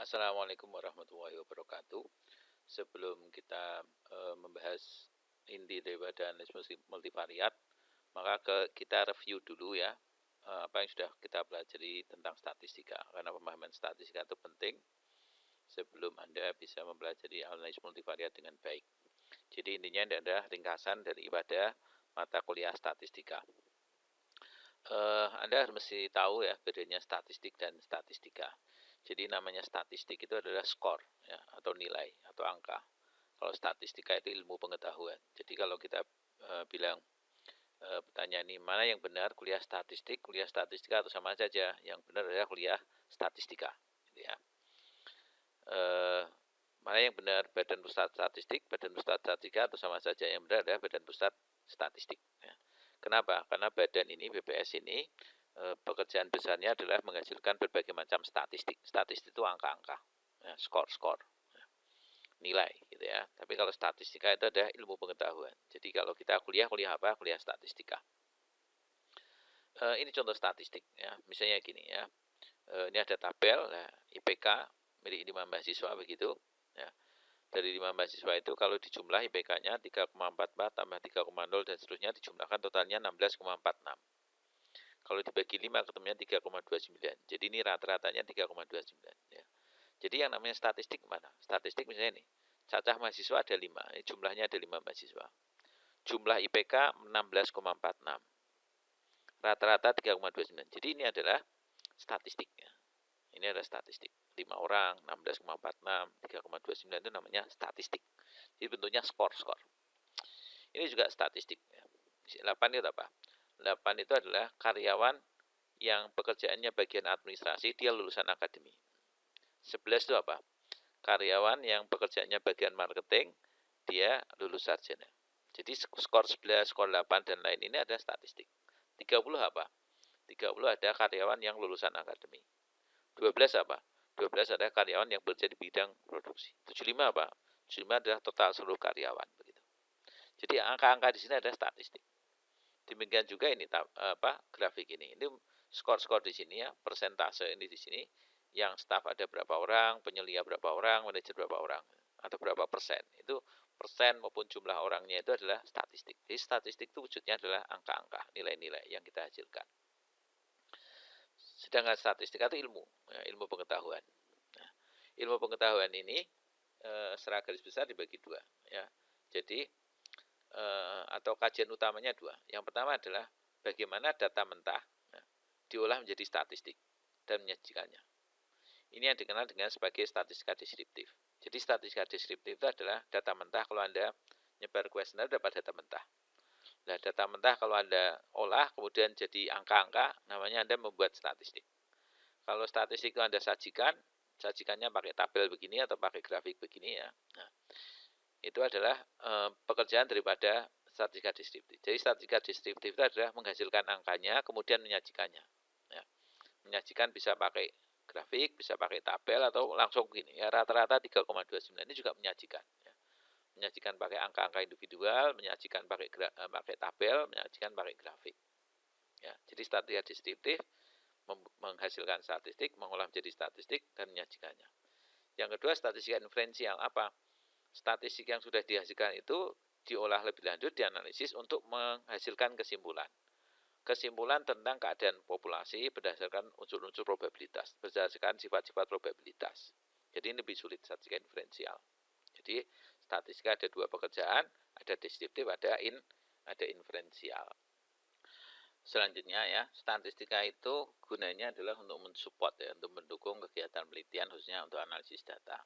Assalamualaikum warahmatullahi wabarakatuh. Sebelum kita membahas inti daripada analisis multivariat, maka kita review dulu ya apa yang sudah kita pelajari tentang statistika. Karena pemahaman statistika itu penting sebelum Anda bisa mempelajari analisis multivariat dengan baik. Jadi intinya ini adalah ringkasan daripada mata kuliah statistika. Anda harus mesti tahu ya bedanya statistik dan statistika. Jadi namanya statistik itu adalah skor ya, atau nilai atau angka. Kalau statistika itu ilmu pengetahuan. Jadi kalau kita bilang pertanyaan ini mana yang benar, kuliah statistika atau sama saja. Yang benar adalah kuliah statistika. Gitu ya. Mana yang benar, Badan Pusat Statistik, Badan Pusat Statistika atau sama saja. Yang benar adalah Badan Pusat Statistik. Ya. Kenapa? Karena badan ini, BPS ini, pekerjaan besarnya adalah menghasilkan berbagai macam statistik. Statistik itu angka-angka, ya, skor-skor, ya, nilai, gitu ya. Tapi kalau statistika itu adalah ilmu pengetahuan. Jadi kalau kita kuliah apa? Kuliah statistika. Ini contoh statistik, ya. Misalnya gini ya. Ini ada tabel, nah, IPK milik 5 mahasiswa begitu. Ya. Dari 5 mahasiswa itu kalau dijumlah IPK-nya 3,44 tambah 3,0 dan seterusnya dijumlahkan totalnya 16,46. Kalau dibagi 5 ketemunya 3,29. Jadi ini rata-ratanya 3,29 ya. Jadi yang namanya statistik mana? Statistik misalnya nih, cacah mahasiswa ada 5, jumlahnya ada 5 mahasiswa. Jumlah IPK 16,46. Rata-rata 3,29. Jadi ini adalah statistik ya. Ini adalah statistik. 5 orang, 16,46, 3,29 itu namanya statistik. Jadi bentuknya skor-skor. Ini juga statistik. 8 itu apa? 8 itu adalah karyawan yang pekerjaannya bagian administrasi, dia lulusan akademi. 11 itu apa? Karyawan yang pekerjaannya bagian marketing, dia lulus sarjana. Jadi skor 11, skor 8, dan lain ini adalah statistik. 30 apa? 30 ada karyawan yang lulusan akademi. 12 apa? 12 adalah karyawan yang bekerja di bidang produksi. 75 apa? 75 adalah total seluruh karyawan begitu. Jadi angka-angka di sini adalah statistik. Demikian juga ini grafik ini. Ini skor-skor di sini ya, persentase ini di sini. Yang staf ada berapa orang, penyelia berapa orang, manajer berapa orang, atau berapa persen. Itu persen maupun jumlah orangnya itu adalah statistik. Jadi statistik itu wujudnya adalah angka-angka, nilai-nilai yang kita hasilkan. Sedangkan statistika itu ilmu, ya, ilmu pengetahuan. Nah, ilmu pengetahuan ini secara garis besar dibagi dua, ya. Jadi atau kajian utamanya dua. Yang pertama adalah bagaimana data mentah diolah menjadi statistik dan menyajikannya. Ini yang dikenal dengan sebagai statistika deskriptif. Jadi statistika deskriptif itu adalah data mentah. Kalau Anda nyebar kuesioner dapat data mentah. Nah, data mentah kalau Anda olah kemudian jadi angka-angka, namanya Anda membuat statistik. Kalau statistik itu Anda sajikannya pakai tabel begini atau pakai grafik begini ya. Nah, itu adalah pekerjaan daripada statistika deskriptif. Jadi statistika deskriptif itu adalah menghasilkan angkanya kemudian menyajikannya. Ya. Menyajikan bisa pakai grafik, bisa pakai tabel atau langsung begini. Ya, rata-rata 3,29 ini juga menyajikan. Ya. Menyajikan pakai angka-angka individual, menyajikan pakai tabel, menyajikan pakai grafik. Ya, jadi statistika deskriptif menghasilkan statistik, mengolah menjadi statistik dan menyajikannya. Yang kedua statistika inferensial apa? Statistik yang sudah dihasilkan itu diolah lebih lanjut, dianalisis untuk menghasilkan kesimpulan. Kesimpulan tentang keadaan populasi berdasarkan unsur-unsur probabilitas, berdasarkan sifat-sifat probabilitas. Jadi ini lebih sulit statistika inferensial. Jadi statistika ada dua pekerjaan, ada deskriptif, ada inferensial. Selanjutnya ya, statistika itu gunanya adalah untuk mensupport ya, untuk mendukung kegiatan penelitian khususnya untuk analisis data.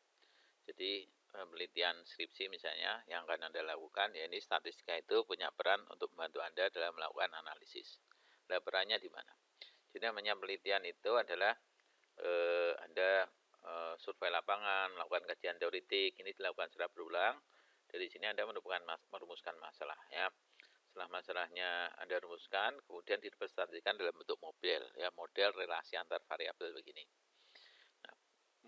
Jadi penelitian skripsi misalnya yang akan Anda lakukan, ya ini statistika itu punya peran untuk membantu Anda dalam melakukan analisis. Nah, perannya di mana? Jadi namanya penelitian itu adalah Anda survei lapangan, melakukan kajian teoretik, ini dilakukan secara berulang. Dari sini Anda merumuskan masalah ya. Setelah masalahnya Anda rumuskan, kemudian direpresentasikan dalam bentuk model ya, model relasi antar variabel begini. Nah,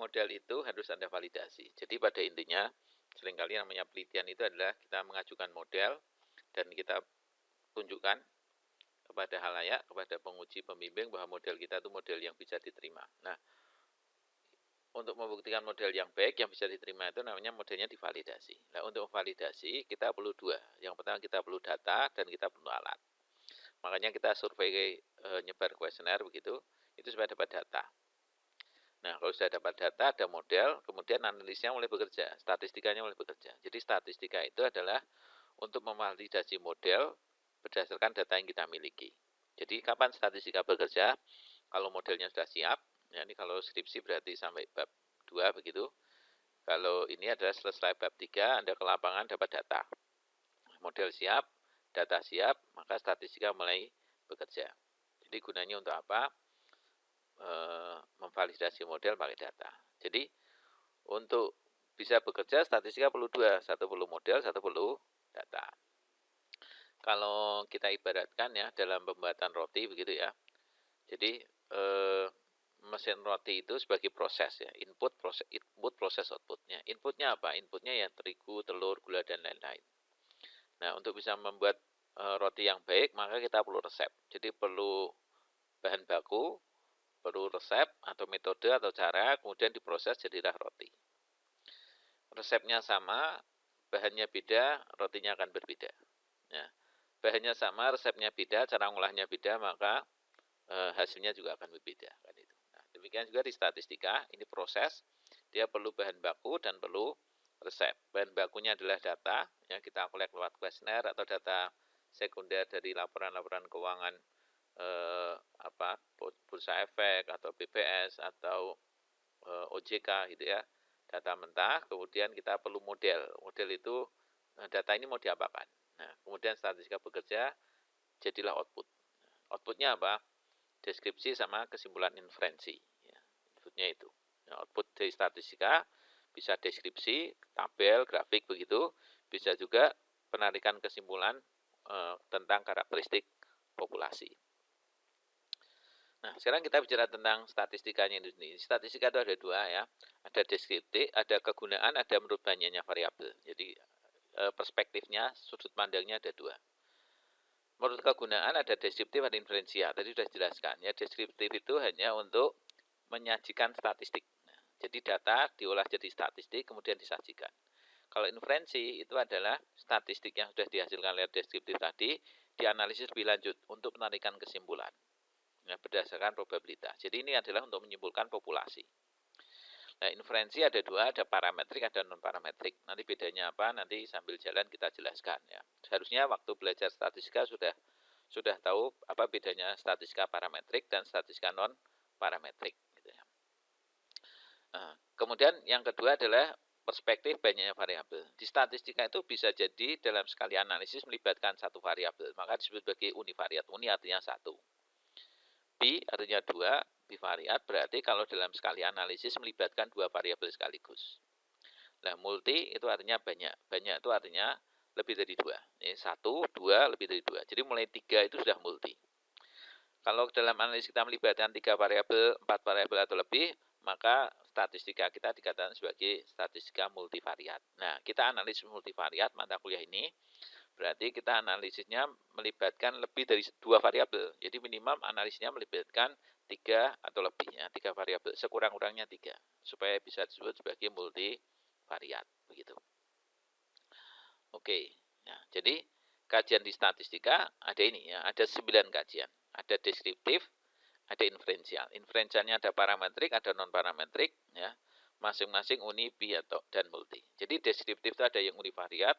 model itu harus Anda validasi. Jadi pada intinya seringkali namanya penelitian itu adalah kita mengajukan model dan kita tunjukkan kepada halayak, kepada penguji pembimbing bahwa model kita itu model yang bisa diterima. Nah, untuk membuktikan model yang baik yang bisa diterima itu namanya modelnya divalidasi. Nah, untuk validasi kita perlu dua. Yang pertama kita perlu data dan kita perlu alat. Makanya kita survei nyebar kuesioner begitu, itu supaya dapat data. Nah, kalau sudah dapat data, ada model, kemudian analisnya mulai bekerja, statistikanya mulai bekerja. Jadi statistika itu adalah untuk mevalidasi model berdasarkan data yang kita miliki. Jadi kapan statistika bekerja? Kalau modelnya sudah siap, ya ini kalau skripsi berarti sampai bab 2 begitu. Kalau ini adalah selesai bab 3, Anda ke lapangan dapat data. Model siap, data siap, maka statistika mulai bekerja. Jadi gunanya untuk apa? Memvalidasi model pakai data. Jadi untuk bisa bekerja statistika perlu dua, satu perlu model, satu perlu data. Kalau kita ibaratkan ya dalam pembuatan roti begitu ya. Jadi mesin roti itu sebagai proses ya, input proses outputnya. Inputnya apa? Inputnya ya terigu, telur, gula dan lain-lain. Nah, untuk bisa membuat roti yang baik maka kita perlu resep. Jadi perlu bahan baku, perlu resep atau metode atau cara, kemudian diproses jadilah roti. Resepnya sama, bahannya beda, rotinya akan berbeda. Ya. Bahannya sama, resepnya beda, cara ngolahnya beda, maka hasilnya juga akan berbeda. Kan itu. Nah, demikian juga di statistika, ini proses, dia perlu bahan baku dan perlu resep. Bahan bakunya adalah data, yang kita kolek lewat kuesioner atau data sekunder dari laporan-laporan keuangan bursa efek atau BPS atau OJK gitu ya, data mentah. Kemudian kita perlu model itu data ini mau diapakan. Nah, kemudian statistika bekerja, jadilah outputnya apa? Deskripsi sama kesimpulan inferensi ya, outputnya itu. Nah, output dari statistika bisa deskripsi, tabel, grafik begitu, bisa juga penarikan kesimpulan tentang karakteristik populasi. Nah, sekarang kita bicara tentang statistikanya ini. Statistika itu ada dua ya. Ada deskriptif, ada kegunaan, ada menurut banyaknya variabel. Jadi perspektifnya, sudut pandangnya ada dua. Menurut kegunaan ada deskriptif, ada inferensial. Tadi sudah dijelaskan ya. Deskriptif itu hanya untuk menyajikan statistik. Nah, jadi data diolah jadi statistik, kemudian disajikan. Kalau inferensi itu adalah statistik yang sudah dihasilkan lewat deskriptif tadi, dianalisis lebih lanjut untuk penarikan kesimpulan. Nah, berdasarkan probabilitas. Jadi ini adalah untuk menyimpulkan populasi. Nah, inferensi ada dua, ada parametrik, ada non-parametrik. Nanti bedanya apa? Nanti sambil jalan kita jelaskan ya. Seharusnya waktu belajar statistika sudah tahu apa bedanya statistika parametrik dan statistika non-parametrik. Gitu ya. Nah, kemudian yang kedua adalah perspektif banyaknya variabel. Di statistika itu bisa jadi dalam sekali analisis melibatkan satu variabel, maka disebut sebagai univariat. Uni artinya satu. Bi artinya dua, bivariat berarti kalau dalam sekali analisis melibatkan dua variabel sekaligus. Nah, multi itu artinya banyak. Banyak itu artinya lebih dari dua. Ini satu, dua, lebih dari dua. Jadi mulai tiga itu sudah multi. Kalau dalam analisis kita melibatkan tiga variabel, empat variabel atau lebih, maka statistika kita dikatakan sebagai statistika multivariat. Nah, kita analisis multivariat mata kuliah ini. Berarti kita analisisnya melibatkan lebih dari dua variabel. Jadi minimal analisisnya melibatkan tiga atau lebihnya, tiga variabel. Sekurang-kurangnya tiga, supaya bisa disebut sebagai multivariat. Begitu. Oke, nah, jadi kajian di statistika ada ini ya, ada 9 kajian. Ada deskriptif, ada inferensial. Inferensialnya ada parametrik, ada non-parametrik, ya. Masing-masing uni, bi, atau dan multi. Jadi deskriptif itu ada yang univariat,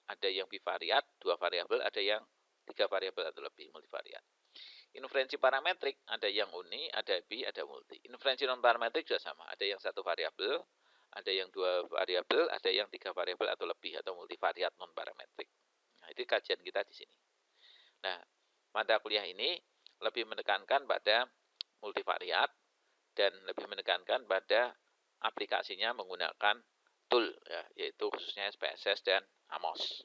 ada yang bivariat, dua variabel, ada yang tiga variabel atau lebih, multivariat. Inferensi parametrik, ada yang uni, ada bi, ada multi. Inferensi non-parametrik juga sama, ada yang satu variabel, ada yang dua variabel, ada yang tiga variabel atau lebih, atau multivariat non-parametrik. Nah, itu kajian kita di sini. Nah, mata kuliah ini lebih menekankan pada multivariat dan lebih menekankan pada aplikasinya menggunakan tool, ya, yaitu khususnya SPSS dan AMOS.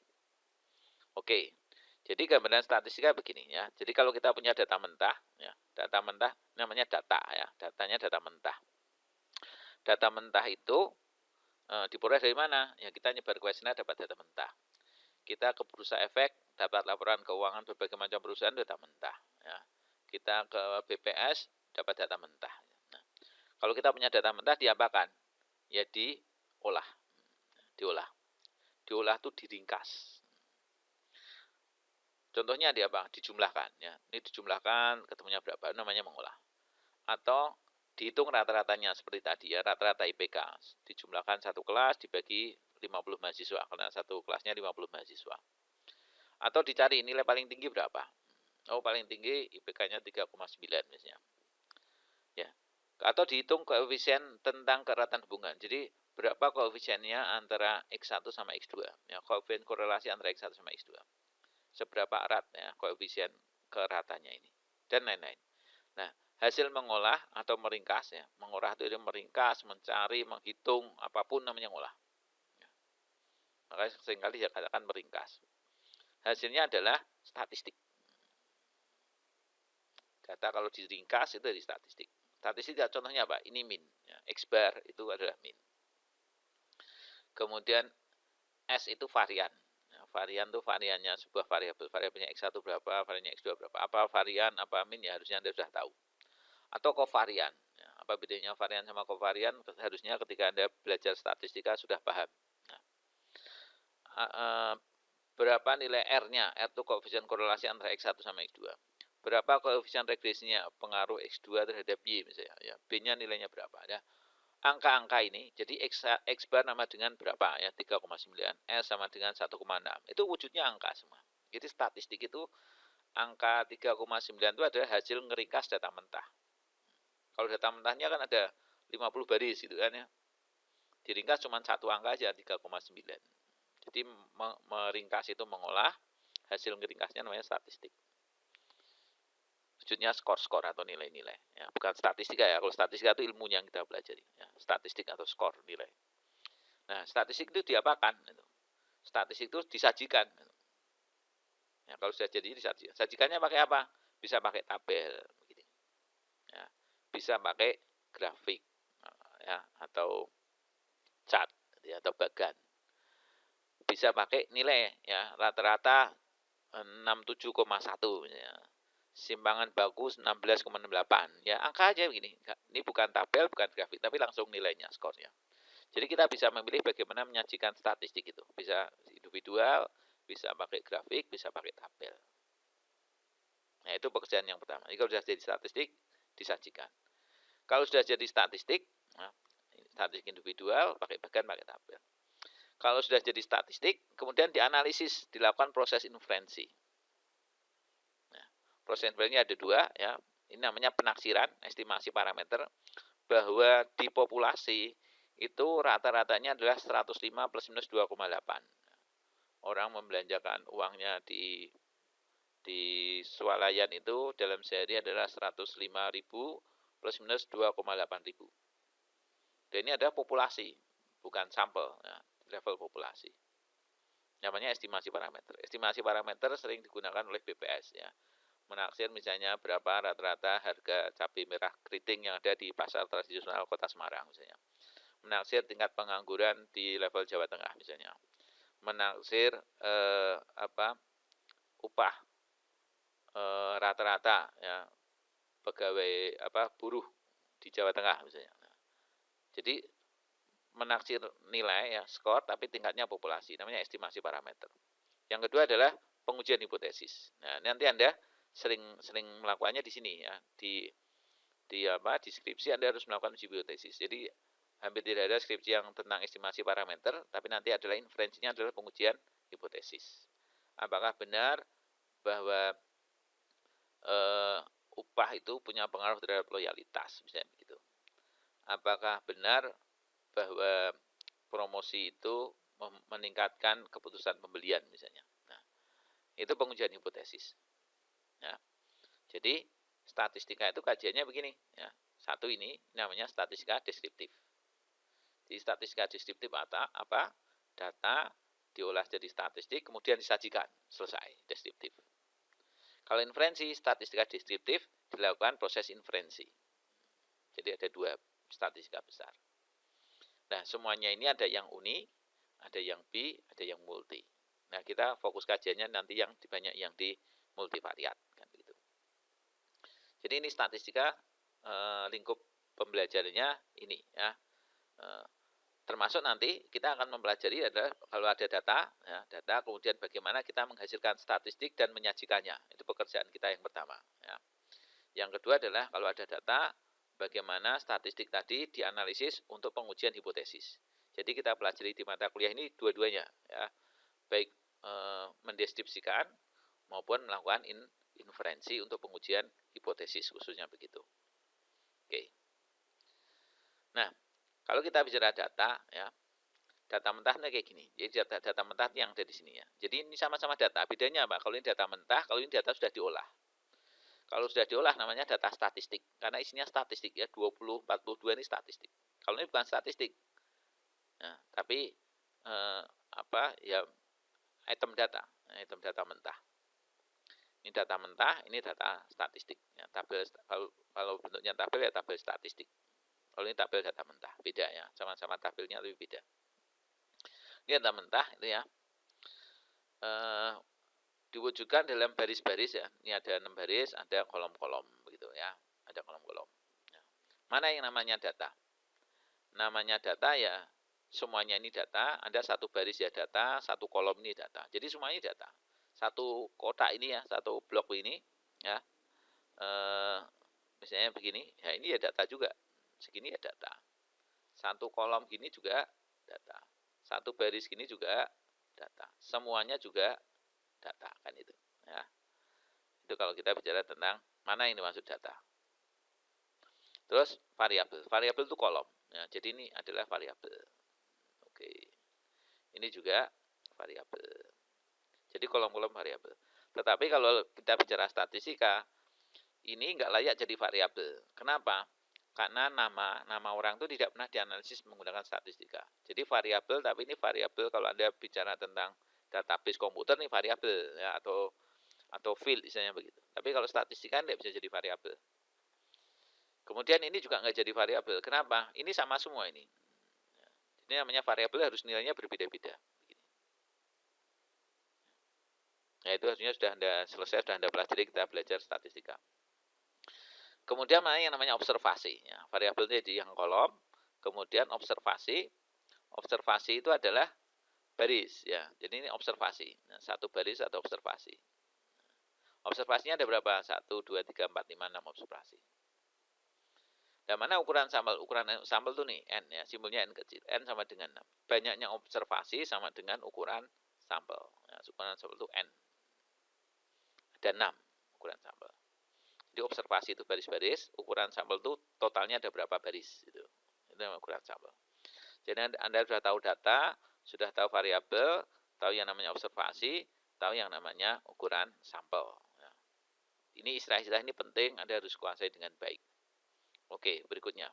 Oke, jadi gambaran statistika begini ya. Jadi kalau kita punya data mentah, ya, data mentah namanya data ya, datanya data mentah. Data mentah itu diperoleh dari mana? Ya kita nyebar kuesioner dapat data mentah. Kita ke bursa efek dapat laporan keuangan berbagai macam perusahaan data mentah. Ya. Kita ke BPS dapat data mentah. Nah, kalau kita punya data mentah diapakan? ya diolah. Diolah itu diringkas. Contohnya di apa? Dijumlahkan ya. Ini dijumlahkan ketemunya berapa? Namanya mengolah. Atau dihitung rata-ratanya seperti tadi ya, rata-rata IPK. Dijumlahkan satu kelas dibagi 50 mahasiswa karena satu kelasnya 50 mahasiswa. Atau dicari nilai paling tinggi berapa? Oh, paling tinggi IPK-nya 3,9 misalnya. Ya. Atau dihitung koefisien tentang keratan hubungan. Jadi berapa koefisiennya antara X1 sama X2? Ya, koefisien korelasi antara X1 sama X2. Seberapa erat ya koefisien keratannya ini dan lain-lain. Nah, hasil mengolah atau meringkas ya, mengolah itu meringkas, mencari, menghitung, apapun namanya ngolah. Ya. Makanya seringkali saya katakan meringkas. Hasilnya adalah statistik. Data kalau diringkas itu dari statistik. Statistik contohnya apa? Ini min. Ya, X bar itu adalah min. Kemudian S itu varian. Ya, varian itu variannya sebuah variabel. Variabelnya X1 berapa, variannya X2 berapa. Apa varian, apa min ya harusnya Anda sudah tahu. Atau kovarian. Ya, apa bedanya varian sama kovarian? Harusnya ketika Anda belajar statistika sudah paham. Nah, berapa nilai R-nya? R itu koefisien korelasi antara X1 sama X2. Berapa koefisien regresinya? Pengaruh X2 terhadap Y misalnya. Ya, B-nya nilainya berapa? Ya. Angka-angka ini, jadi X bar sama dengan berapa? Ya, 3,9. S sama dengan 1,6. Itu wujudnya angka semua. Jadi statistik itu angka 3,9 itu adalah hasil ngeringkas data mentah. Kalau data mentahnya kan ada 50 baris gitu kan ya. Diringkas cuma satu angka aja 3,9. Jadi meringkas itu mengolah, hasil ngeringkasnya namanya statistik. Wujudnya skor-skor atau nilai-nilai. Ya, bukan statistika ya. Kalau statistika itu ilmunya yang kita pelajari. Ya, statistik atau skor nilai. Nah, statistik itu diapakan? Statistik itu disajikan. Ya, kalau sudah jadi disajikan. Sajikannya pakai apa? Bisa pakai tabel. Ya, bisa pakai grafik. Ya, atau chart. Ya, atau bagan. Bisa pakai nilai. Ya, rata-rata 67,1 ya. Simpangan bagus 16,68 ya, angka aja begini. Ini bukan tabel, bukan grafik, tapi langsung nilainya, skornya. Jadi kita bisa memilih bagaimana menyajikan statistik itu. Bisa individual, bisa pakai grafik, bisa pakai tabel. Nah, itu pekerjaan yang pertama. Jadi kalau sudah jadi statistik, disajikan. Kalau sudah jadi statistik, nah, statistik individual, pakai bagan, pakai tabel. Kalau sudah jadi statistik, kemudian dianalisis, dilakukan proses inferensi. Proses inferensi ada dua ya. Ini namanya penaksiran, estimasi parameter bahwa di populasi itu rata-ratanya adalah 105 plus minus 2,8. Orang membelanjakan uangnya di swalayan itu dalam sehari adalah 105.000 plus minus 2,8 ribu. Dan ini adalah populasi, bukan sampel, ya, level populasi. Namanya estimasi parameter. Estimasi parameter sering digunakan oleh BPS ya. Menaksir misalnya berapa rata-rata harga cabai merah keriting yang ada di pasar tradisional Kota Semarang misalnya. Menaksir tingkat pengangguran di level Jawa Tengah misalnya. Menaksir upah rata-rata ya pegawai buruh di Jawa Tengah misalnya. Nah, jadi menaksir nilai ya skor tapi tingkatnya populasi namanya estimasi parameter. Yang kedua adalah pengujian hipotesis. Nah, nanti Anda sering melakukannya di sini ya, di skripsi Anda harus melakukan uji hipotesis. Jadi hampir tidak ada skripsi yang tentang estimasi parameter, tapi nanti adalah inferensinya adalah pengujian hipotesis. Apakah benar bahwa upah itu punya pengaruh terhadap loyalitas, misalnya begitu. Apakah benar bahwa promosi itu meningkatkan keputusan pembelian misalnya. Nah, itu pengujian hipotesis. Ya. Jadi statistika itu kajiannya begini ya. Satu ini namanya statistika deskriptif. Di statistika deskriptif apa? Data diolah jadi statistik kemudian disajikan, selesai, deskriptif. Kalau inferensi, statistika deskriptif dilakukan proses inferensi. Jadi ada dua statistika besar. Nah, semuanya ini ada yang uni, ada yang bi, ada yang multi. Nah, kita fokus kajiannya nanti yang banyak yang di multivariat kan begitu. Jadi ini statistika lingkup pembelajarannya ini ya. termasuk nanti kita akan mempelajari adalah kalau ada data, ya, data kemudian bagaimana kita menghasilkan statistik dan menyajikannya. Itu pekerjaan kita yang pertama. Ya. Yang kedua adalah kalau ada data, bagaimana statistik tadi dianalisis untuk pengujian hipotesis. Jadi kita pelajari di mata kuliah ini dua-duanya, ya, baik mendeskripsikan maupun melakukan inferensi untuk pengujian hipotesis khususnya begitu. Oke. Nah, kalau kita bicara data, ya, data mentahnya kayak gini. Jadi data mentah yang ada di sini ya. Jadi ini sama-sama data. Bedanya apa? Kalau ini data mentah, kalau ini data sudah diolah. Kalau sudah diolah namanya data statistik. Karena isinya statistik ya, 20, 42 ini statistik. Kalau ini bukan statistik. Nah, tapi ya item data mentah. Ini data mentah, ini data statistik. Ya, tabel kalau bentuknya tabel ya tabel statistik. Kalau ini tabel data mentah, beda ya, sama-sama tabelnya lebih beda. Ini data mentah itu ya, diwujudkan dalam baris-baris ya. Ini ada 6 baris, ada kolom-kolom begitu ya, ada kolom-kolom. Ya. Mana yang namanya data? Namanya data ya, semuanya ini data. Ada satu baris ya data, satu kolom ini data. Jadi semuanya data. Satu kotak ini ya, satu blok ini ya, misalnya begini, ya ini ya data juga. Segini ya data. Satu kolom gini juga data. Satu baris gini juga data. Semuanya juga data kan itu. Ya. Itu kalau kita bicara tentang mana yang dimaksud data. Terus variabel. Variabel itu kolom. Ya, jadi ini adalah variabel. Oke. Ini juga variabel. Jadi kolom-kolom variabel. Tetapi kalau kita bicara statistika, ini enggak layak jadi variabel. Kenapa? Karena nama orang itu tidak pernah dianalisis menggunakan statistika. Jadi variabel, tapi ini variabel kalau Anda bicara tentang database komputer ini variabel ya, atau field misalnya begitu. Tapi kalau statistika tidak bisa jadi variabel. Kemudian ini juga nggak jadi variabel. Kenapa? Ini sama semua ini. Ini namanya variabel harus nilainya berbeda-beda. Nah itu harusnya sudah Anda selesai, sudah Anda pelajari, kita belajar statistika. Kemudian mana yang namanya observasi. Ya, variabelnya di yang kolom. Kemudian observasi. Observasi itu adalah baris. Ya, jadi ini observasi. Nah, satu baris atau observasi. Observasinya ada berapa? 1, 2, 3, 4, 5, 6 observasi. Dan mana ukuran sampel? Ukuran sampel itu nih, N ya. Simbolnya N kecil. N sama dengan 6. Banyaknya observasi sama dengan ukuran sampel. Ya, ukuran sampel itu N. Ada 6 ukuran sampel. Jadi observasi itu baris-baris, ukuran sampel itu totalnya ada berapa baris itu. Itu ukuran sampel. Jadi Anda sudah tahu data, sudah tahu variabel, tahu yang namanya observasi, tahu yang namanya ukuran sampel. Ya. Ini istilah-istilah ini penting, Anda harus kuasai dengan baik. Oke, berikutnya.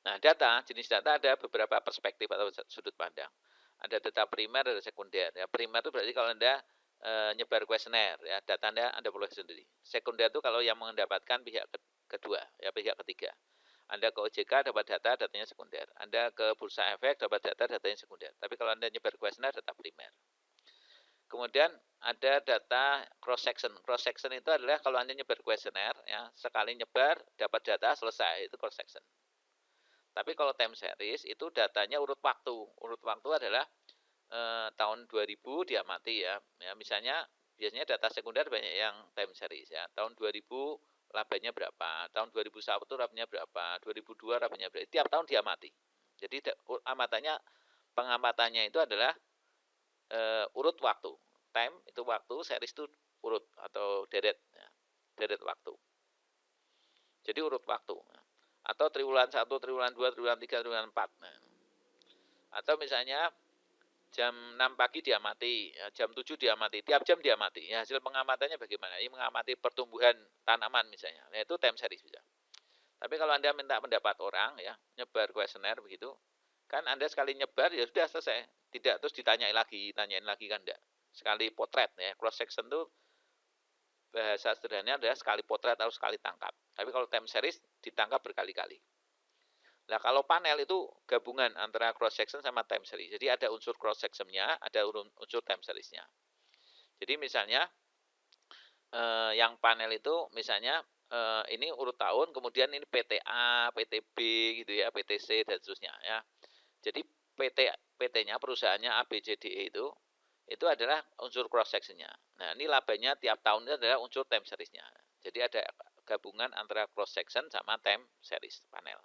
Nah, data, jenis data ada beberapa perspektif atau sudut pandang. Ada data primer, ada sekunder. Ya, primer itu berarti kalau Anda nyebar kuesioner ya, data Anda perlu sendiri. Sekunder itu kalau yang mendapatkan pihak kedua, ya pihak ketiga. Anda ke OJK dapat datanya sekunder. Anda ke Bursa Efek dapat datanya sekunder. Tapi kalau Anda nyebar kuesioner data primer. Kemudian ada data cross section. Cross section itu adalah kalau Anda nyebar kuesioner ya, sekali nyebar dapat data selesai, itu cross section. Tapi kalau time series itu datanya urut waktu. Urut waktu adalah tahun 2000 diamati ya. Ya, misalnya biasanya data sekunder banyak yang time series ya. Tahun 2000 labanya berapa, tahun 2001 labanya berapa, 2002 labanya berapa. Tiap tahun diamati. Jadi pengamatannya itu adalah urut waktu. Time itu waktu, series itu urut atau deret ya. Deret waktu. Jadi urut waktu. Atau triwulan 1, triwulan 2, triwulan 3, triwulan 4. Nah. Atau misalnya jam 6 pagi diamati, ya, jam 7 diamati, tiap jam diamati. Ya, hasil pengamatannya bagaimana? Ini mengamati pertumbuhan tanaman misalnya. Nah, itu time series bisa. Tapi kalau Anda minta pendapat orang ya, nyebar kuesioner begitu, kan Anda sekali nyebar ya sudah selesai. Tidak terus tanyain lagi kan enggak. Sekali potret ya, cross section itu bahasa sederhananya adalah sekali potret atau sekali tangkap. Tapi kalau time series ditangkap berkali-kali. Nah, kalau panel itu gabungan antara cross section sama time series. Jadi ada unsur cross sectionnya, ada unsur time seriesnya. Jadi misalnya yang panel itu misalnya ini urut tahun, kemudian ini PTA, PTB gitu ya, PTC dan seterusnya ya. Jadi PT-nya, perusahaannya ABCDE itu adalah unsur cross sectionnya. Nah, ini labanya tiap tahun itu adalah unsur time seriesnya. Jadi ada gabungan antara cross section sama time series panel.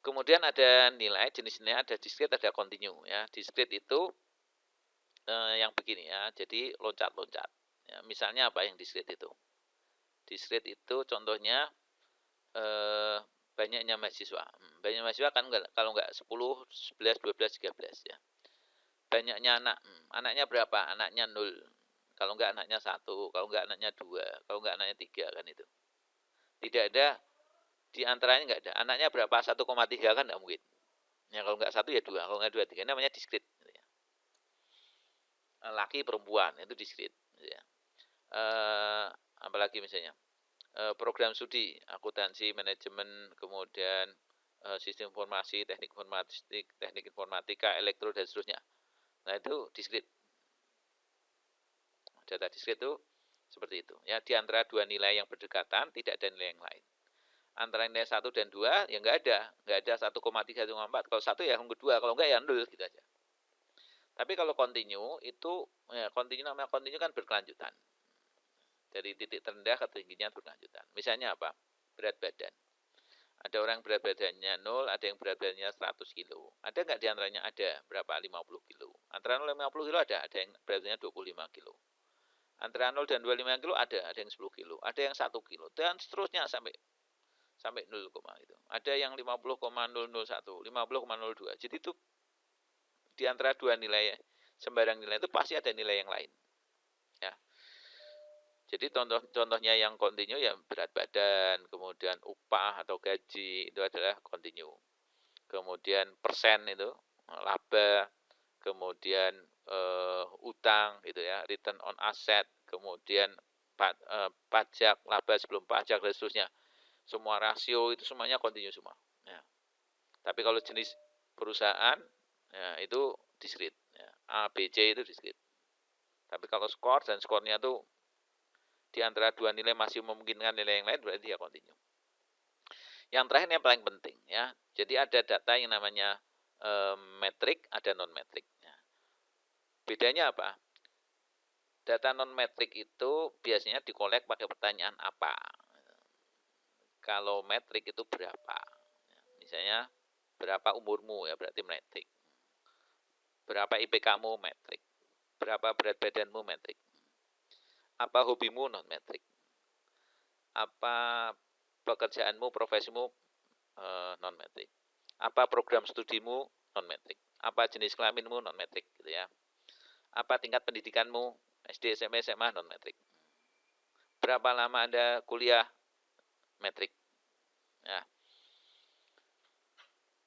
Kemudian ada nilai, jenis nilai ada discrete, ada continue ya. Discrete itu yang begini ya. Jadi loncat-loncat. Ya, misalnya apa yang discrete itu? Discrete itu contohnya banyaknya mahasiswa. Banyaknya mahasiswa kan kalau enggak 10, 11, 12, 13 ya. Banyaknya anak. Anaknya berapa? Anaknya 0. Kalau enggak anaknya 1, kalau enggak anaknya 2, kalau enggak anaknya 3 kan itu. Tidak ada di antaranya enggak ada. Anaknya berapa? 1,3 kan enggak mungkin. Ya kalau enggak 1 ya 2, kalau enggak 2 3 namanya discrete gitu ya. Laki perempuan itu discrete gitu ya. Apalagi misalnya program studi akuntansi, manajemen, kemudian sistem informasi, teknik informatika, elektro dan seterusnya. Nah, itu discrete. Data discrete itu seperti itu. Ya, di antara dua nilai yang berdekatan tidak ada nilai yang lain. Antara nilai 1 dan 2 ya enggak ada 1,3 1,4. Kalau 1 ya yang kedua, kalau enggak ya 0 gitu aja. Tapi kalau continue itu ya continue namanya continue kan berkelanjutan. Dari titik terendah ke tingginya berkelanjutan. Misalnya apa? Berat badan. Ada orang berat badannya 0, ada yang berat badannya 100 kilo. Ada nggak di antaranya? Ada. Berapa? 50 kilo. Antara 0 dan 50 kilo ada yang berat badannya 25 kilo. Antara 0 dan 25 kilo ada yang 10 kilo. Ada yang 1 kilo. Dan seterusnya sampai 0, gitu. Ada yang 50,001, 50,02. Jadi itu di antara dua nilai, sembarang nilai itu pasti ada nilai yang lain. Ya. Jadi contohnya yang continue ya berat badan, kemudian upah atau gaji itu adalah continue. Kemudian persen itu laba, kemudian utang gitu ya, return on asset, kemudian pajak, laba sebelum pajak dan seterusnya. Semua rasio itu semuanya continue semua. Ya. Tapi kalau jenis perusahaan ya, itu discrete. Ya. A, B, C itu discrete. Tapi kalau skor dan skornya itu di antara dua nilai masih memungkinkan nilai yang lain berarti ya continue. Yang terakhir yang paling penting ya. Jadi ada data yang namanya metrik, ada non metrik. Ya. Bedanya apa? Data non metrik itu biasanya dikolek pakai pertanyaan apa. Kalau metrik itu berapa? Ya, misalnya berapa umurmu ya berarti metrik. Berapa IPK-mu metrik. Berapa berat badanmu metrik. Apa hobimu non metrik. Apa pekerjaanmu, profesimu non metrik. Apa program studimu non metrik. Apa jenis kelaminmu non metrik gitu ya. Apa tingkat pendidikanmu SD, SMP, SMA non metrik. Berapa lama Anda kuliah metrik. Ya.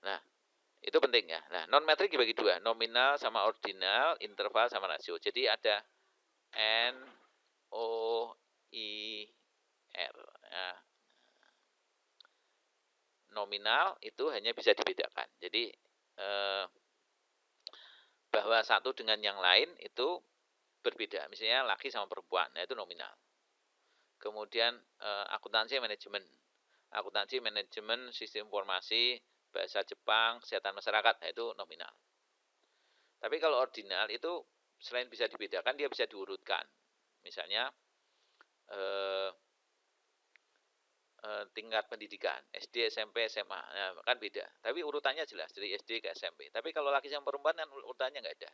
Nah, itu penting ya. Nah, non metrik dibagi dua, nominal sama ordinal, interval sama rasio. Jadi ada N O I R. Ya. Nominal itu hanya bisa dibedakan. Jadi bahwa satu dengan yang lain itu berbeda. Misalnya laki sama perempuan, nah itu nominal. Kemudian akuntansi manajemen. Akuntansi manajemen sistem informasi, bahasa Jepang, kesehatan masyarakat, nah itu nominal. Tapi kalau ordinal itu selain bisa dibedakan, dia bisa diurutkan. Misalnya tingkat pendidikan SD, SMP, SMA, nah, kan beda. Tapi urutannya jelas dari SD ke SMP. Tapi kalau laki sama perempuan kan urutannya nggak ada.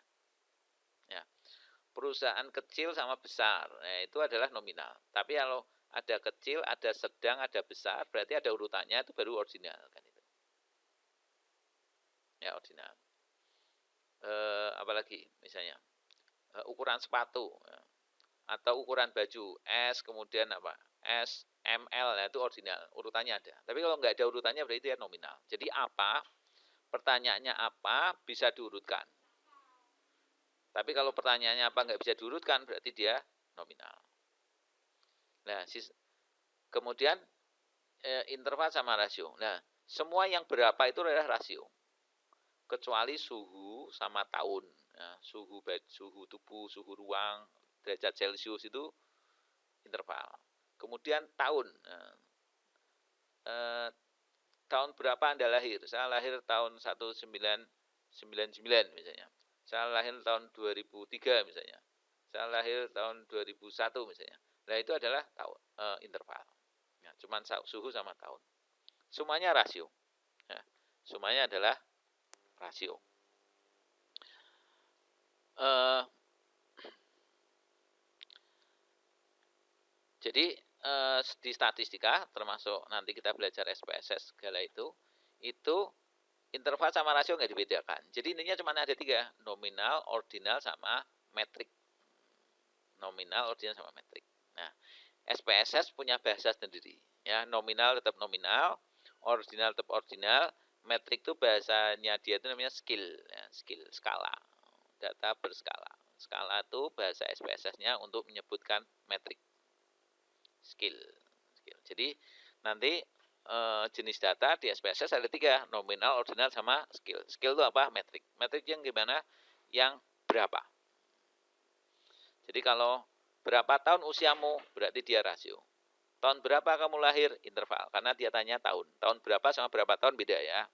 Ya. Perusahaan kecil sama besar, nah, itu adalah nominal. Tapi kalau ada kecil, ada sedang, ada besar, berarti ada urutannya itu baru ordinal kan itu. Ya ordinal. Apalagi misalnya ukuran sepatu ya. Atau ukuran baju S kemudian apa S ML ya itu ordinal urutannya ada. Tapi kalau nggak ada urutannya berarti dia nominal. Jadi apa pertanyaannya apa bisa diurutkan. Tapi kalau pertanyaannya apa nggak bisa diurutkan berarti dia nominal. Nah kemudian interval sama rasio. Nah semua yang berapa itu adalah rasio. Kecuali suhu sama tahun. Ya, suhu tubuh, suhu ruang, derajat Celcius itu interval. Kemudian tahun. tahun berapa Anda lahir? Saya lahir tahun 1999 misalnya. Saya lahir tahun 2003 misalnya. Saya lahir tahun 2001 misalnya. Nah, itu adalah tahun interval. Ya, cuman suhu sama tahun. Semuanya rasio. Ya, semuanya adalah rasio. Jadi di statistika termasuk nanti kita belajar SPSS segala itu interval sama rasio nggak dibedakan. Jadi intinya cuma ada 3, nominal, ordinal, sama metrik. Nominal, ordinal, sama metrik. Nah, SPSS punya bahasa sendiri. Ya, nominal tetap nominal, ordinal tetap ordinal, metrik itu bahasanya dia itu namanya skill, ya, skill, skala, data berskala. Skala itu bahasa SPSS-nya untuk menyebutkan metrik, skill. Jadi nanti jenis data di SPSS ada 3, nominal, ordinal, sama skill. Skill itu apa? Metrik. Metrik yang gimana? Yang berapa. Jadi kalau berapa tahun usiamu, berarti dia rasio. Tahun berapa kamu lahir? Interval. Karena dia tanya tahun. Tahun berapa sama berapa tahun beda ya.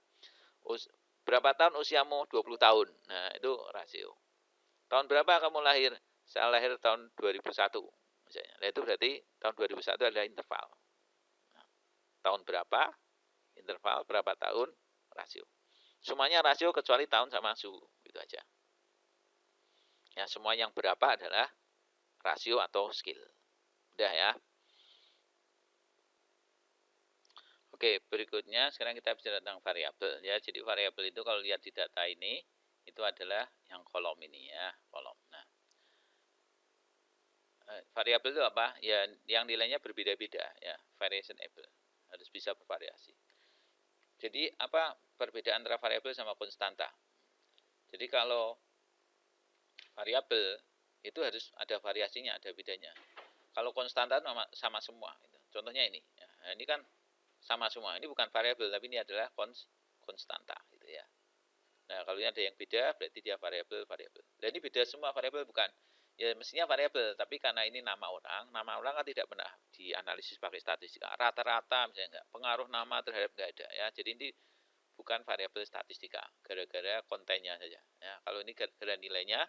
Berapa tahun usiamu? 20 tahun. Nah, itu rasio. Tahun berapa kamu lahir? Saya lahir tahun 2001 misalnya. Nah, itu berarti tahun 2001 adalah interval. Nah, tahun berapa? Interval, berapa tahun? Rasio. Semuanya rasio kecuali tahun sama suhu. Gitu aja. Ya, semua yang berapa adalah rasio atau skill. Udah ya. Oke, berikutnya sekarang kita bicara tentang variabel ya. Jadi variabel itu kalau lihat di data ini itu adalah yang kolom ini ya, kolom. Nah, variabel itu apa? Ya, yang nilainya berbeda-beda ya, variable. Harus bisa bervariasi. Jadi apa perbedaan antara variabel sama konstanta? Jadi kalau variabel itu harus ada variasinya, ada bedanya. Kalau konstanta sama semua. Contohnya ini. Ya, ini kan sama semua. Ini bukan variabel, tapi ini adalah konstanta, gitu ya. Nah, kalau ini ada yang beda, berarti dia variabel. Nah, ini beda semua variabel bukan? Ya, mestinya variabel, tapi karena ini nama orang kan tidak pernah dianalisis pakai statistika. Rata-rata misalnya enggak, pengaruh nama terhadap enggak ada ya. Jadi ini bukan variabel statistika, gara-gara kontennya saja. Ya, kalau ini gara-gara nilainya,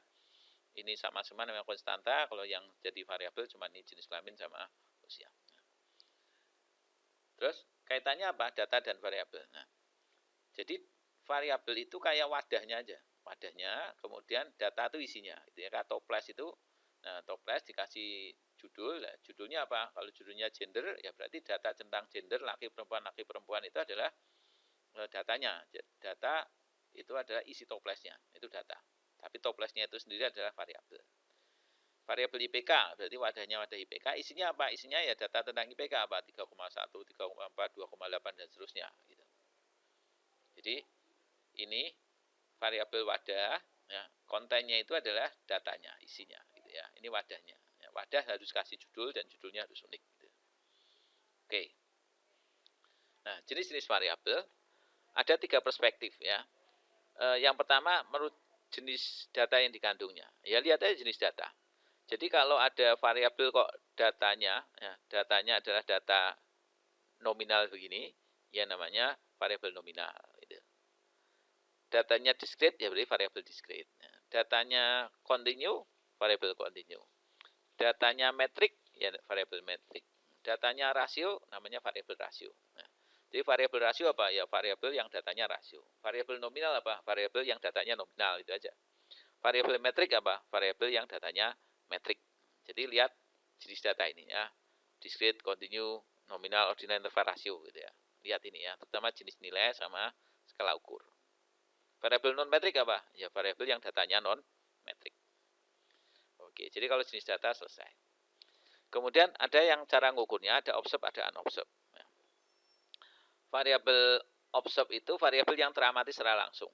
ini sama-sama namanya konstanta. Kalau yang jadi variabel cuma ini jenis kelamin sama usia. Terus kaitannya apa? Data dan variabel. Nah, jadi variabel itu kayak wadahnya aja. Wadahnya, kemudian data itu isinya. Itu ya, kayak toples itu. Nah, toples dikasih judul. Nah, judulnya apa? Kalau judulnya gender, ya berarti data tentang gender laki perempuan itu adalah datanya. Data itu adalah isi toplesnya. Itu data. Tapi toplesnya itu sendiri adalah variabel. Variabel IPK, berarti wadahnya wadah IPK. Isinya apa? Isinya ya data tentang IPK apa? 3,1, 3,4, 2,8 dan seterusnya gitu. Jadi ini variabel wadah, ya, kontennya itu adalah datanya, isinya gitu ya. Ini wadahnya. Ya, wadah harus kasih judul dan judulnya harus unik gitu. Oke. Nah, jenis-jenis variabel ada 3 perspektif ya. Yang pertama menurut jenis data yang dikandungnya. Ya lihat aja jenis data. Jadi kalau ada variabel kok datanya, ya, datanya adalah data nominal begini, ya namanya variabel nominal. Gitu. Datanya discrete, ya berarti variabel discrete. Ya. Datanya continue, variabel continue. Datanya metrik, ya variabel metrik. Datanya rasio, namanya variabel rasio. Nah, jadi variabel rasio apa? Ya variabel yang datanya rasio. Variabel nominal apa? Variabel yang datanya nominal, itu aja. Variabel metrik apa? Variabel yang datanya metrik. Jadi lihat jenis data ini ya. Discrete, continue, nominal, ordinal, interval, rasio gitu ya. Lihat ini ya, terutama jenis nilai sama skala ukur. Variabel non metrik apa? Ya variabel yang datanya non metrik. Oke, jadi kalau jenis data selesai. Kemudian ada yang cara ngukurnya, ada observe, ada unobserved. Ya. Variabel observe itu variabel yang teramati secara langsung.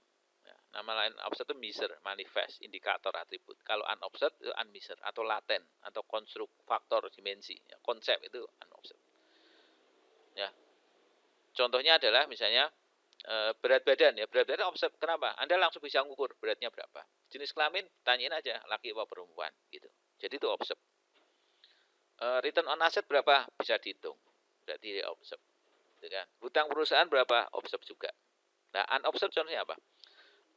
Nama lain observed itu measure, manifest, indikator, atribut. Kalau unobserved itu unmeasure atau laten atau konstruk, faktor, dimensi. Ya, konsep itu unobserved. Ya. Contohnya adalah misalnya berat badan ya, berat badan observed. Kenapa? Anda langsung bisa mengukur beratnya berapa. Jenis kelamin tanyain aja laki apa perempuan gitu. Jadi itu observed. Return on asset berapa bisa dihitung. Berarti observed. gitu kan. Hutang perusahaan berapa? Observed juga. Nah, unobserved contohnya apa?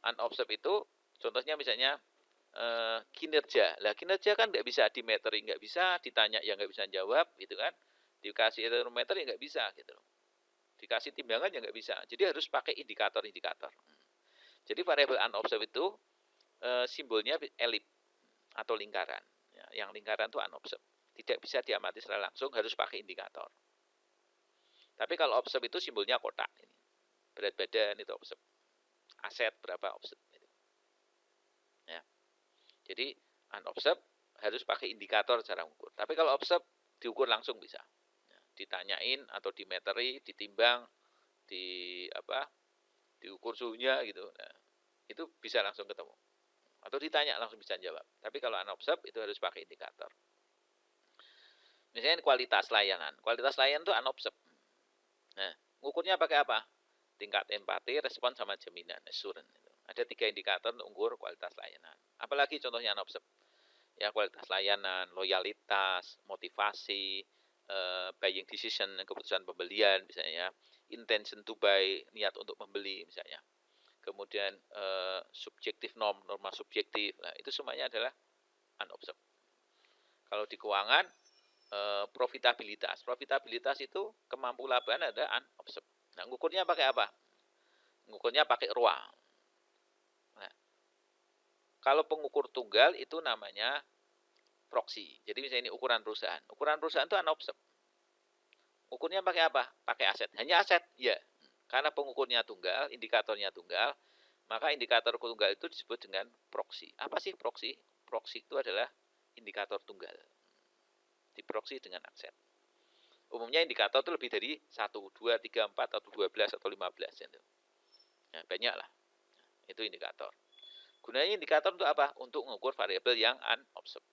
Unobserved itu contohnya misalnya kinerja. Lah kinerja kan nggak bisa dimeteri, nggak bisa ditanya yang nggak bisa jawab, gitu kan. Dikasih termometer ya nggak bisa, gitu loh. Dikasih timbangan ya nggak bisa. Jadi harus pakai indikator-indikator. Jadi variabel unobserved itu simbolnya elip atau lingkaran. Ya, yang lingkaran itu unobserved. Tidak bisa diamati secara langsung, harus pakai indikator. Tapi kalau observed itu simbolnya kotak. Ini. Berat badan itu observed. Aset berapa observed. Ya. Jadi unobserved harus pakai indikator cara ukur. Tapi kalau observed diukur langsung bisa. Ya, ditanyain atau dimeteri, ditimbang, diukur suhunya gitu. Nah, itu bisa langsung ketemu. Atau ditanya langsung bisa jawab. Tapi kalau unobserved itu harus pakai indikator. Misalnya kualitas layanan. Kualitas layanan itu unobserved. Nah, ngukurnya pakai apa? Tingkat empati, respon, sama jaminan, assurance. Ada 3 indikator untuk ukur kualitas layanan. Apalagi contohnya unobserved. Ya, kualitas layanan, loyalitas, motivasi, buying decision, keputusan pembelian misalnya, intention to buy, niat untuk membeli misalnya. Kemudian subjektif norma subjektif. Nah, itu semuanya adalah unobserved. Kalau di keuangan profitabilitas. Profitabilitas itu kemampuan laban ada unobserved. Nah, ngukurnya pakai apa? Ngukurnya pakai ROA. Nah, kalau pengukur tunggal itu namanya proxy. Jadi misalnya ini ukuran perusahaan. Ukuran perusahaan itu unobserved. Ukurnya pakai apa? Pakai aset. Hanya aset? Ya. Karena pengukurnya tunggal, indikatornya tunggal, maka indikator tunggal itu disebut dengan proxy. Apa sih proxy? Proxy itu adalah indikator tunggal. Diproxy dengan aset. Umumnya indikator itu lebih dari 1, 2, 3, 4, atau 12, atau 15. Ya, banyak lah. Itu indikator. Gunanya indikator untuk apa? Untuk mengukur variabel yang unobserved.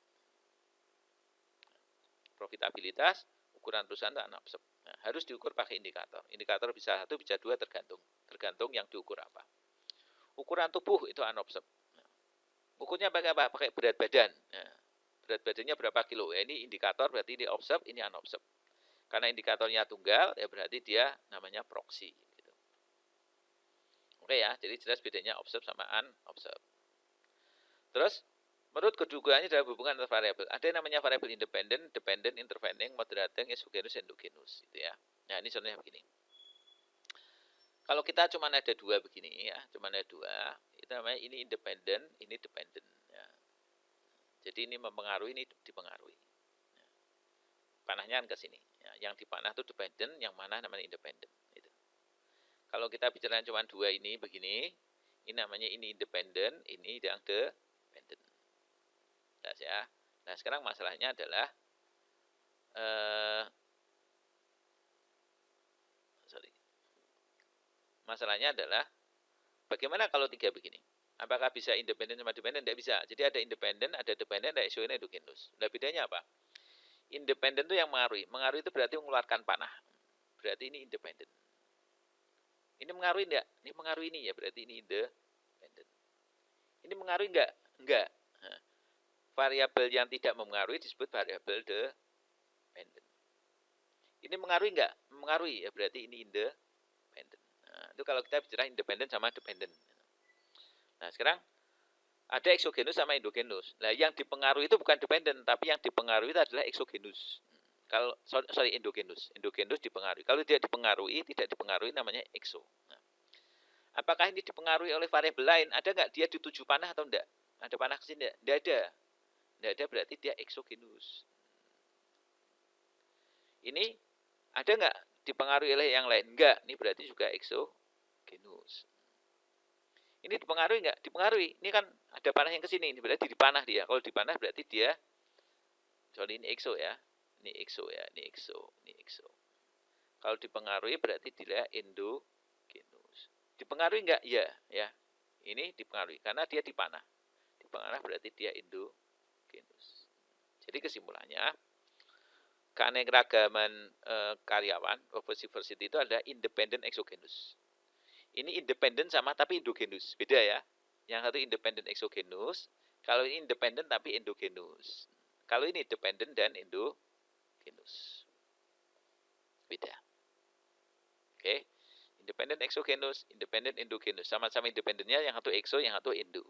Profitabilitas, ukuran perusahaan itu unobserved. Nah, harus diukur pakai indikator. Indikator bisa 1, bisa 2, tergantung yang diukur apa. Ukuran tubuh itu unobserved. Nah, ukurnya pakai apa? Pakai berat badan. Nah, berat badannya berapa kilo? Ya, ini indikator, berarti ini observed, ini unobserved. Karena indikatornya tunggal, ya berarti dia namanya proxy. Gitu. Oke ya, jadi jelas bedanya observed sama unobserved. Terus, menurut kedugaannya dalam hubungan antar variabel. Ada yang namanya variabel independen, dependent, intervening, moderating, exogenous, endogenous. Gitu ya. Nah, ini contohnya begini. Kalau kita cuma ada 2 begini ya, cuma ada 2, itu namanya ini independen, ini dependent. Ya. Jadi ini mempengaruhi, ini dipengaruhi. Ya. Panahnya kan ke sini. Ya. Yang dipanah itu dependent, yang mana namanya independen. Gitu. Kalau kita bicara cuma 2 ini begini, ini namanya ini independen, ini yang dependent. Ya. Nah, sekarang masalahnya adalah masalahnya adalah bagaimana kalau 3 begini? Apakah bisa independen sama dependen? Tidak bisa. Jadi ada independen, ada dependen, ada exogenous, endogenous. Nah, bedanya apa? Independen itu yang mengaruhi. Mengaruhi itu berarti mengeluarkan panah. Berarti ini independen. Ini mengaruhi enggak? Ini mengaruhi ini ya, berarti ini independen. Ini mengaruhi enggak? Enggak. Nah, variabel yang tidak mempengaruhi disebut variabel dependent. Ini mengaruhi enggak? Mengaruhi ya, berarti ini independen. Nah, itu kalau kita bicara independen sama dependent. Nah, sekarang ada exogenous sama endogenous. Nah, yang dipengaruhi itu bukan dependent, tapi yang dipengaruhi itu adalah exogenous. Kalau endogenous. Endogenous dipengaruhi. Kalau tidak dipengaruhi, namanya exo. Nah, apakah ini dipengaruhi oleh variabel lain? Ada nggak dia dituju panah atau enggak? Ada panah ke sini enggak? Enggak ada. Enggak ada berarti dia exogenous. Ini ada nggak dipengaruhi oleh yang lain? Enggak. Ini berarti juga exogenous. Ini dipengaruhi nggak? Dipengaruhi. Ini kan ada panah yang ke sini. Ini berarti dipanah dia. Kalau dipanah berarti dia, sorry ini exo ya. Ini exo ya. Ini exo. Ini exo. Kalau dipengaruhi berarti dia endogenous. Dipengaruhi nggak? Ya. Ya. Ini dipengaruhi. Karena dia dipanah. Dipanah berarti dia endogenous. Jadi kesimpulannya, keanekaragaman karyawan of diversity itu adalah independent exogenous. Ini independen sama tapi endogenous. Beda ya. Yang satu independen exogenous, kalau ini independen tapi endogenous. Kalau ini dependent dan endogenous. Beda. Oke. Independen eksogenus, independen endogenus. Sama-sama independennya, yang satu ekso, yang satu endo.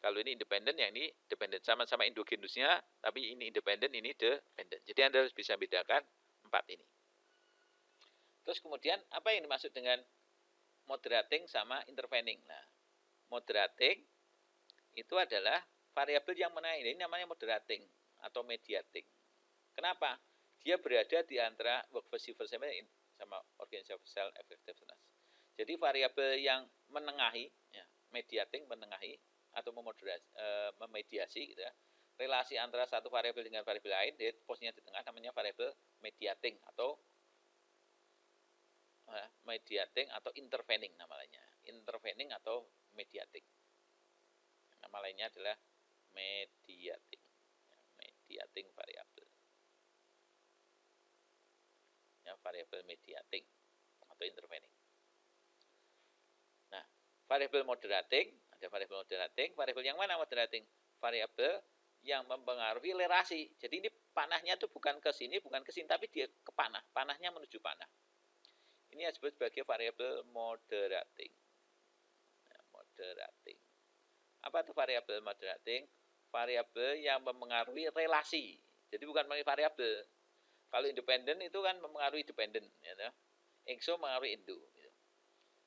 Kalau ini independen, yang ini dependen. Sama-sama endogenusnya, tapi ini independen, ini dependen. Jadi Anda harus bisa bedakan 4 ini. Terus kemudian, apa yang dimaksud dengan moderating sama intervening? Nah, moderating itu adalah variabel yang menaik. Ini namanya moderating atau mediating. Kenapa? Dia berada di antara workversible sama organizational cell effectiveness. Jadi variabel yang menengahi, ya, mediating menengahi atau memediasi gitu ya, relasi antara satu variabel dengan variabel lain, dia posisinya di tengah, namanya variabel mediating atau intervening namanya. Intervening atau mediating. Nama lainnya adalah mediating. Mediating variabel. Ya, variabel mediating atau intervening. Nah, variabel moderating, ada variabel moderating, variabel yang mana moderating? Variabel yang mempengaruhi relasi. Jadi ini panahnya itu bukan ke sini, bukan ke sini, tapi dia ke panah. Panahnya menuju panah. Ini disebut sebagai variabel moderating. Ya, moderating. Apa itu variabel moderating? Variabel yang mempengaruhi relasi. Jadi bukan variabel. Kalau independen itu kan mempengaruhi dependen, ya. Exo mempengaruhi indo. Gitu.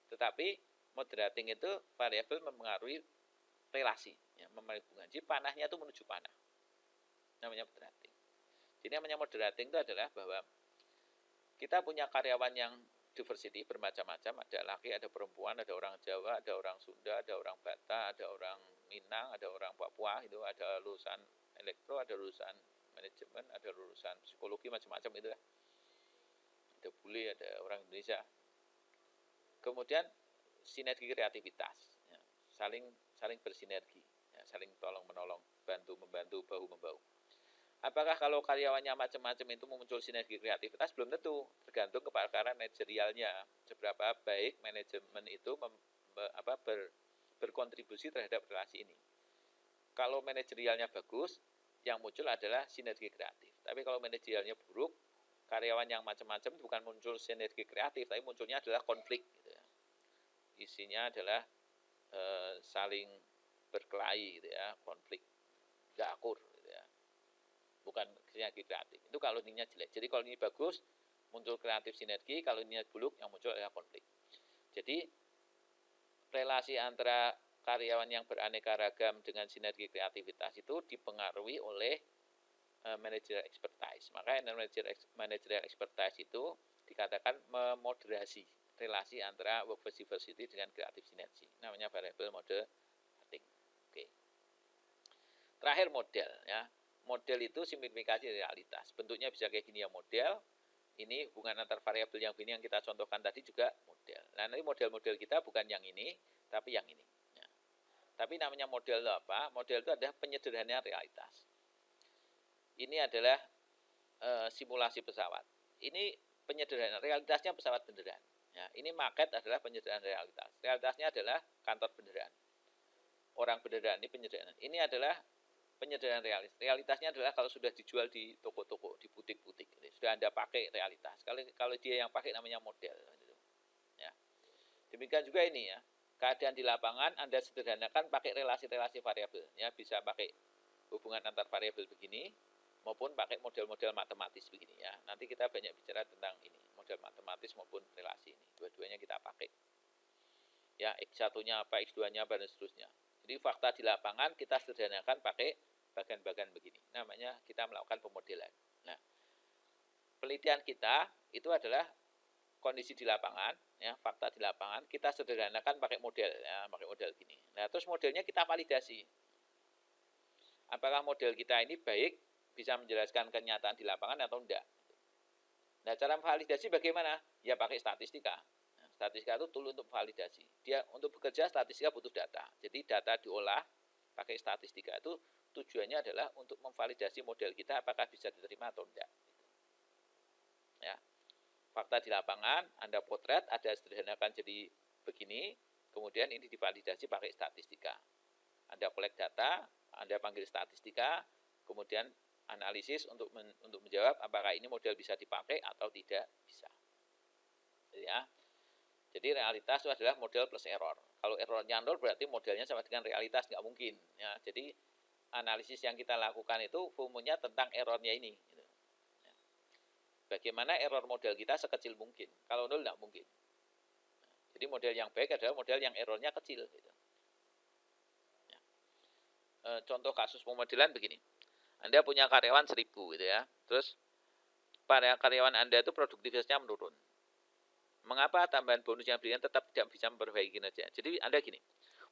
Tetapi moderating itu variabel mempengaruhi relasi, ya, mempengaruhi hubungan. Jadi panahnya itu menuju panah. Namanya moderating. Jadi namanya moderating itu adalah bahwa kita punya karyawan yang diversity, bermacam-macam, ada laki, ada perempuan, ada orang Jawa, ada orang Sunda, ada orang Batak, ada orang Minang, ada orang Papua, itu ada lulusan elektro, ada lulusan manajemen, ada lulusan psikologi, macam-macam itu ya. Ada bule, ada orang Indonesia. Kemudian sinergi kreativitas, ya, saling bersinergi, ya, saling tolong menolong, bantu membantu, bahu membahu. Apakah kalau karyawannya macam-macam itu muncul sinergi kreativitas? Belum tentu, tergantung kepada manajerialnya, seberapa baik manajemen itu berkontribusi terhadap relasi ini. Kalau manajerialnya bagus, yang muncul adalah sinergi kreatif. Tapi kalau manajerialnya buruk, karyawan yang macam-macam bukan muncul sinergi kreatif, tapi munculnya adalah konflik. Gitu ya. Isinya adalah saling berkelahi, gitu ya, konflik, nggak akur, gitu ya. Bukan sinergi kreatif. Itu kalau ininya jelek. Jadi kalau ini bagus, muncul kreatif sinergi. Kalau ininya buruk, yang muncul adalah konflik. Jadi relasi antara karyawan yang beraneka ragam dengan sinergi kreativitas itu dipengaruhi oleh managerial expertise. Maka managerial expertise itu dikatakan memoderasi relasi antara work diversity dengan kreatif sinergi. Namanya variable moderating. Oke. Terakhir model, ya. Model itu simplifikasi realitas. Bentuknya bisa kayak gini ya, model. Ini hubungan antar variabel yang begini yang kita contohkan tadi juga model. Nah, nanti model-model kita bukan yang ini, tapi yang ini. Ya. Tapi namanya model itu apa? Model itu adalah penyederhanaan realitas. Ini adalah simulasi pesawat. Ini penyederhanaan, realitasnya pesawat beneran. Ya, ini market adalah penyederhanaan realitas. Realitasnya adalah kantor beneran. Orang beneran, ini penyederhanaan. Ini adalah penyederhanaan realitasnya adalah kalau sudah dijual di toko-toko, di butik-butik, sudah Anda pakai realitas. Kalau dia yang pakai namanya model. Ya. Demikian juga ini ya, keadaan di lapangan Anda sederhanakan pakai relasi-relasi variabel. Ya, bisa pakai hubungan antar variabel begini, maupun pakai model-model matematis begini ya. Nanti kita banyak bicara tentang ini, model matematis maupun relasi ini. Dua-duanya kita pakai. Ya, X1-nya apa, X2-nya apa, dan seterusnya. Jadi fakta di lapangan kita sederhanakan pakai bagan-bagan begini. Namanya kita melakukan pemodelan. Nah, penelitian kita itu adalah kondisi di lapangan, ya, fakta di lapangan kita sederhanakan pakai model, ya, pakai model gini. Nah, terus modelnya kita validasi. Apakah model kita ini baik, bisa menjelaskan kenyataan di lapangan atau enggak? Nah, cara validasi bagaimana? Ya pakai statistika. Statistika itu tool untuk validasi. Dia untuk bekerja statistika butuh data. Jadi data diolah pakai statistika itu tujuannya adalah untuk memvalidasi model kita apakah bisa diterima atau tidak. Ya. Fakta di lapangan, Anda potret, ada sederhanakan jadi begini, kemudian ini divalidasi pakai statistika. Anda collect data, Anda panggil statistika, kemudian analisis untuk menjawab apakah ini model bisa dipakai atau tidak bisa. ya. Jadi realitas itu adalah model plus error. Kalau errornya 0 berarti modelnya sama dengan realitas, nggak mungkin. Ya, jadi analisis yang kita lakukan itu umumnya tentang errornya ini. Gitu. Ya. Bagaimana error model kita sekecil mungkin. Kalau 0 nggak mungkin. Jadi model yang baik adalah model yang errornya kecil. Gitu. Ya. Contoh kasus pemodelan begini. Anda punya karyawan 1000 gitu ya. Terus pada karyawan Anda itu produktivitasnya menurun. Mengapa tambahan bonus yang diberikan tetap tidak bisa memperbaiki kinerja? Jadi Anda gini,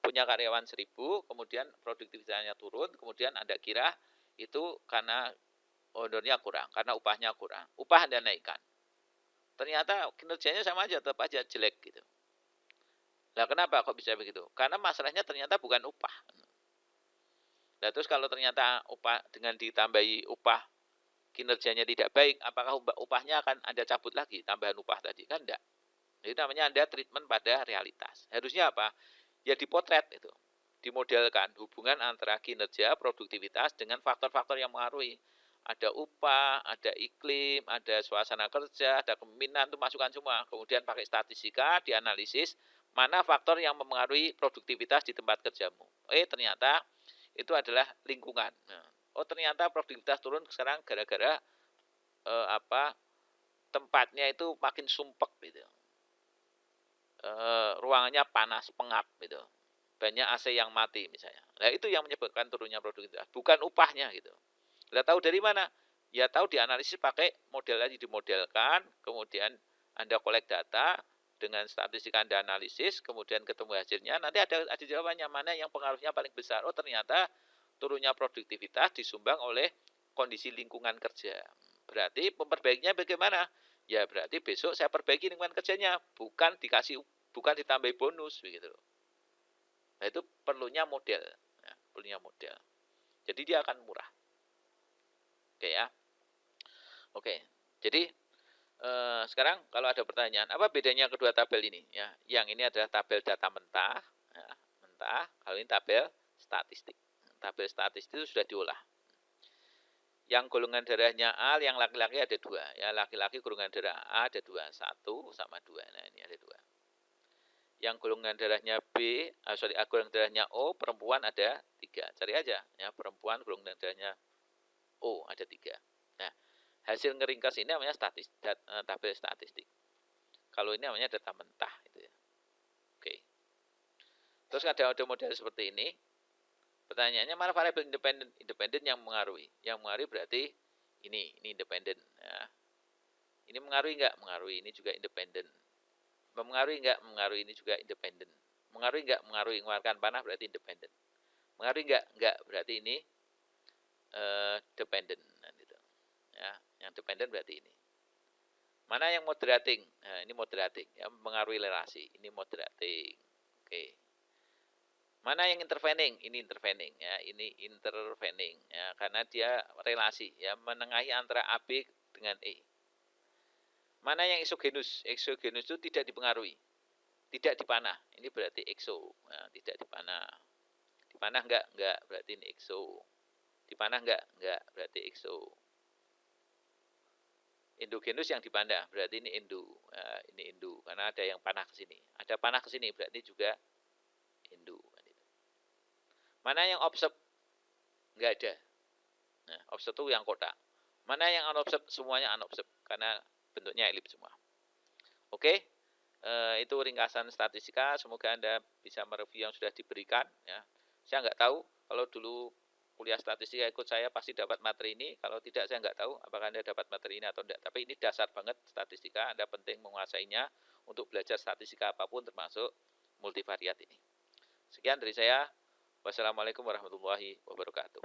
punya karyawan 1000, kemudian produktivitasnya turun, kemudian Anda kira itu karena honornya kurang, karena upahnya kurang. Upah Anda naikkan. Ternyata kinerjanya sama aja, tetap aja jelek gitu. Nah, kenapa kok bisa begitu? Karena masalahnya ternyata bukan upah. Nah, terus kalau ternyata upah dengan ditambahi upah kinerjanya tidak baik, apakah upahnya akan Anda cabut lagi tambahan upah tadi? Kan enggak. Itu namanya Anda treatment pada realitas. Harusnya apa? Ya dipotret itu. Dimodelkan hubungan antara kinerja, produktivitas dengan faktor-faktor yang mengaruhi. Ada upah, ada iklim, ada suasana kerja, ada kepemimpinan, itu masukkan semua. Kemudian pakai statistika, dianalisis, mana faktor yang mempengaruhi produktivitas di tempat kerjamu. Ternyata itu adalah lingkungan. Oh ternyata produktivitas turun sekarang gara-gara tempatnya itu makin sumpek gitu. Ruangannya panas, pengap gitu. Banyak AC yang mati misalnya. Nah, itu yang menyebabkan turunnya produktivitas, bukan upahnya gitu. Lah tahu dari mana? Ya tahu dianalisis pakai model tadi, dimodelkan, kemudian Anda kolek data dengan statistik Anda analisis, kemudian ketemu hasilnya, nanti ada jawabannya mana yang pengaruhnya paling besar. Oh, ternyata turunnya produktivitas disumbang oleh kondisi lingkungan kerja. Berarti memperbaikinya bagaimana? Ya berarti besok saya perbaiki lingkungan kerjanya, bukan ditambahi bonus begitu. Nah, itu perlunya model, ya, perlunya model. Jadi dia akan murah. Oke ya. Oke. Jadi sekarang kalau ada pertanyaan, apa bedanya kedua tabel ini? Ya, yang ini adalah tabel data mentah, ya, mentah. Kalau ini tabel statistik. Tabel statistik itu sudah diolah. Yang golongan darahnya A, yang laki-laki ada 2. Ya, laki-laki golongan darah A ada 2. 1 sama 2. Nah, ini ada 2. Yang golongan darahnya B, golongan darahnya O, perempuan ada 3. Cari aja. Ya, perempuan golongan darahnya O ada 3. Nah, hasil ngeringkas ini namanya tabel statistik. Kalau ini namanya data mentah. Gitu ya. Oke. Terus ada model seperti ini. Pertanyaannya mana variabel independen yang mengaruhi? Yang mengaruhi berarti ini independen. Ya. Ini mengaruhi enggak? Mengaruhi. Ini juga independen. Mengaruhi enggak? Mengaruhi. Ini juga independen. Mengaruhi enggak? Mengaruhi. Mengeluarkan panah berarti independen. Mengaruhi enggak? Enggak. Berarti ini dependen. Gitu. Ya, yang dependen berarti ini. Mana yang moderating? Nah, ini moderating. Ya, mengaruhi relasi. Ini moderating. Oke. Mana yang intervening? Ini intervening ya, ini intervening ya, karena dia relasi ya, menengahi antara AB dengan E. Mana yang exogenous? Exogenous itu tidak dipengaruhi, tidak dipanah. Ini berarti exo, ya, tidak dipanah. Dipanah enggak, berarti ini exo. Dipanah enggak, berarti exo. Endogenous yang dipanah, berarti ini endo. Ya, ini endo, karena ada yang panah ke sini. Ada panah ke sini, berarti juga endo. Mana yang observe? Enggak ada. Nah, observe itu yang kotak. Mana yang unobserved? Semuanya unobserved karena bentuknya elips semua. Oke, itu ringkasan statistika. Semoga Anda bisa mereview yang sudah diberikan. Ya. Saya nggak tahu kalau dulu kuliah statistika ikut saya pasti dapat materi ini. Kalau tidak saya nggak tahu apakah Anda dapat materi ini atau tidak. Tapi ini dasar banget statistika. Anda penting menguasainya untuk belajar statistika apapun termasuk multivariat ini. Sekian dari saya. Wassalamualaikum warahmatullahi wabarakatuh.